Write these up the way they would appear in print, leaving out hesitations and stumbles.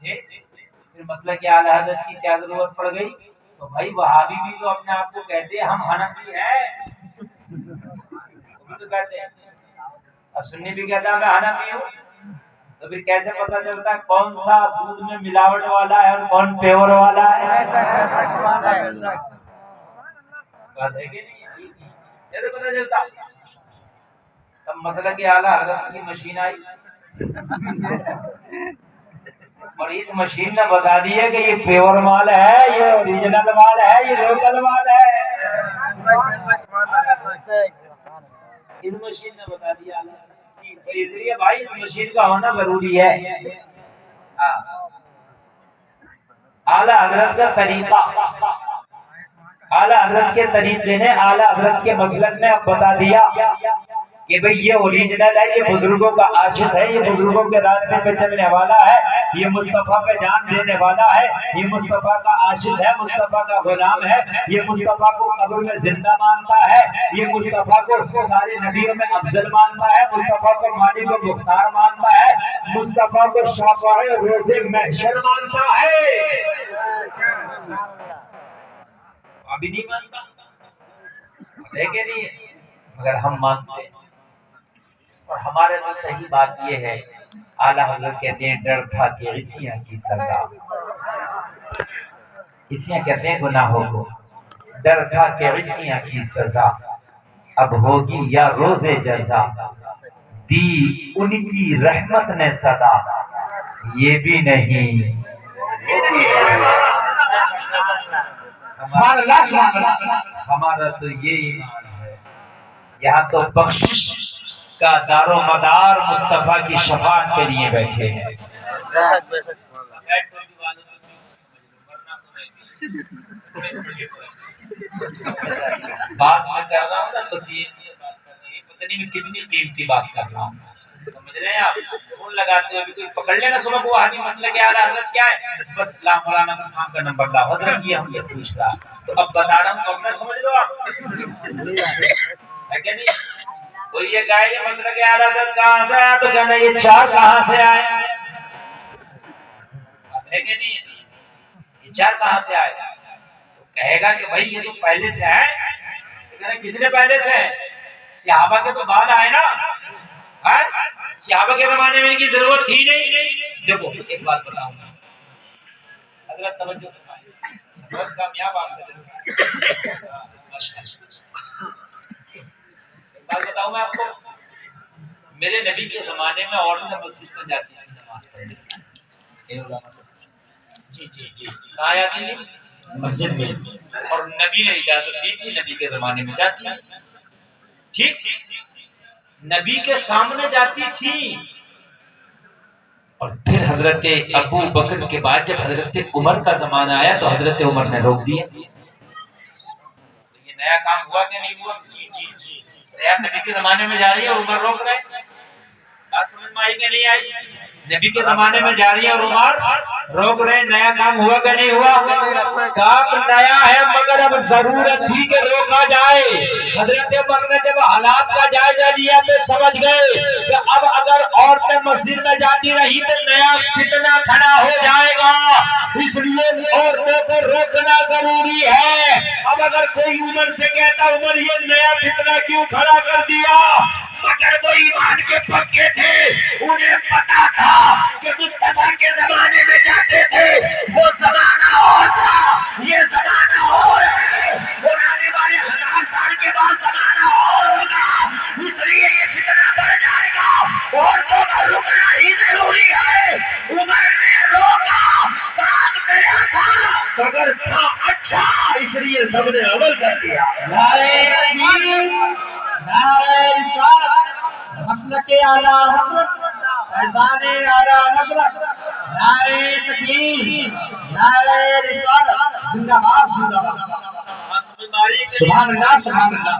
پھر مسئلہ کہ اعلی حضرت کی کیا ضرورت پڑ گئی؟ تو بھائی وہابی بھی تو اپنے آپ کو کہتے ہیں ہم حنفی ہیں، وہ بھی تو کہتے ہیں، اور سنی بھی کہتا ہے میں حنفی ہوں۔ تو پھر کیسے پتہ چلتا ہے کون سا دودھ میں ملاوٹ والا ہے اور کون پیور والا ہے؟ بات ہے کہ نہیں؟ کیسے پتہ چلتا؟ تب مسئلہ کہ اعلی حضرت کی مشین آئی اور اس مشین نے بتا دیا کہ یہ پیور مال ہے، یہ اوریجنل مال ہے، یہ لوکل مال ہے۔ اس مشین نے بتا دیا، تو اس لیے بھائی اس مشین کا ہونا ضروری ہے۔ اعلی حضرت کا طریقہ، اعلی حضرت کے طریقے نے، اعلی حضرت کے مسلک نے اب بتا دیا کہ بھئی یہ اوریجنل ہے، یہ بزرگوں کا عاشق ہے، یہ بزرگوں کے راستے پہ چلنے والا ہے، یہ مصطفیٰ پہ جان دینے والا ہے، یہ مصطفیٰ کا عاشق ہے، مصطفیٰ کا غلام ہے، یہ مصطفیٰ کو قبر میں زندہ مانتا ہے، یہ مصطفیٰ کو سارے نبیوں میں افضل مانتا ہے، مصطفیٰ کو مالک و مختار مانتا ہے، مصطفیٰ کو شافع روز محشر مانتا ہے۔ ابھی نہیں مانتا ہے کہ نہیں؟ مگر ہم مانتے ہیں، اور ہمارے تو صحیح بات یہ ہے، اعلیٰ حضرت کہتے ہیں ڈر تھا کہ عصیاں کی سزا، عصیاں کہتے ہیں گناہوں کو، ڈر تھا کہ عصیاں کی سزا اب ہوگی یا روز جزا، دی ان کی رحمت نے صدا یہ بھی نہیں۔ ہمارا تو یہ ایمان ہے، یہاں تو بخشش کا دار و مدار مصطفیٰ کی شفاعت کے لیے بیٹھے ہیں۔ بات میں کر رہا ہوں نا تو پتہ نہیں میں کتنی قیمتی بات کر رہا ہوں، سمجھ رہے ہیں آپ؟ فون لگاتے ہوئے کوئی پکڑ لینا صبح کو حاجی مسئلہ کیا اعلیٰ حضرت کیا ہے، بس لا مولانا خان کا نمبر لا، حضرت یہ ہم سے پوچھ رہا، تو اب بتا رہا ہوں تو اپنا سمجھ لو آپ، ہے کہ نہیں؟ کوئی یہ کہے یہ مسئلہ کیا اعلیٰ حضرت کہاں سے آیا، تو کہنا یہ چار کہاں سے آئے، ہے کہ نہیں؟ یہ چار کہاں سے آئے؟ تو کہے گا کہ بھائی یہ تو پہلے سے ہے، تو کہنا کتنے پہلے سے ہے؟ صحابہ کے تو بعد آئے نا، صحابہ کے زمانے میں ان کی ضرورت تھی نہیں۔ دیکھو ایک بات بتاؤں گا، حضرت توجہ فرمائیں، بہت کامیاب آپ کا بات بتاؤں میں آپ کو، میرے نبی کے زمانے میں عورتیں مسجد میں جاتی تھی نماز پڑھنے، جی جی جی کہاں جاتی تھی؟ مسجد میں، اور نبی نے اجازت دی تھی، نبی کے زمانے میں جاتی تھی، ٹھیک، نبی کے سامنے جاتی تھی، اور پھر حضرت ابو بکر کے بعد جب حضرت عمر کا زمانہ آیا تو حضرت عمر نے روک دیا۔ یہ نیا کام ہوا کہ نہیں ہوا؟ جی جی جی، نبی کے زمانے میں جا رہی ہے اور عمر روک رہے، بات سمجھ میں آئی کہ نہیں آئی؟ نبی کے زمانے میں جاری ہے اور عمر روک رہے، نیا کام ہوا کہ نہیں ہوا؟ کام نیا ہے مگر اب ضرورت تھی کہ روکا جائے۔ حضرت عمر نے جب حالات کا جائزہ لیا تو سمجھ گئے کہ اب اگر عورتیں مسجد میں جاتی رہی تو نیا فتنہ کھڑا ہو جائے گا، اس لیے عورتوں کو روکنا ضروری ہے۔ اب اگر کوئی عمر سے کہتا عمر یہ نیا فتنہ کیوں کھڑا کر دیا، مگر وہ ایمان کے پکے تھے، انہیں پتا تھا کہ مصطفیٰ کے زمانے میں جاتے تھے، وہ زمانہ اور تھا، یہ زمانہ اور ہے، اور آنے والے 1000 سال کے بعد زمانہ اور ہوگا، اس لیے یہ فتنہ بڑھ جائے گا، عورتوں کا رکنا ہی ضروری ہے۔ عمر نے روکا، کام نیا تھا مگر تھا اچھا، اس لیے سب نے عمل کر دیا۔ نعرہ تکبیر، نعرہ رسالت، مسلک اعلیٰ حضرت، فیضان اعلیٰ حضرت، نعرہ تکبیر، نعرہ رسالت، زندہ باد زندہ باد، سبحان اللہ سبحان اللہ۔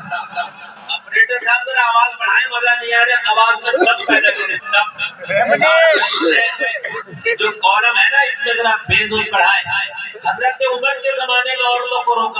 آپریٹر صاحب ذرا آواز بڑھائیں، مزہ نہیں آ رہا، آواز میں دم پیدا کریں، جو کالم ہے نا اس میں ذرا بیس بڑھائیں۔ حضرت عمر کے زمانے میں عورتوں کو روکا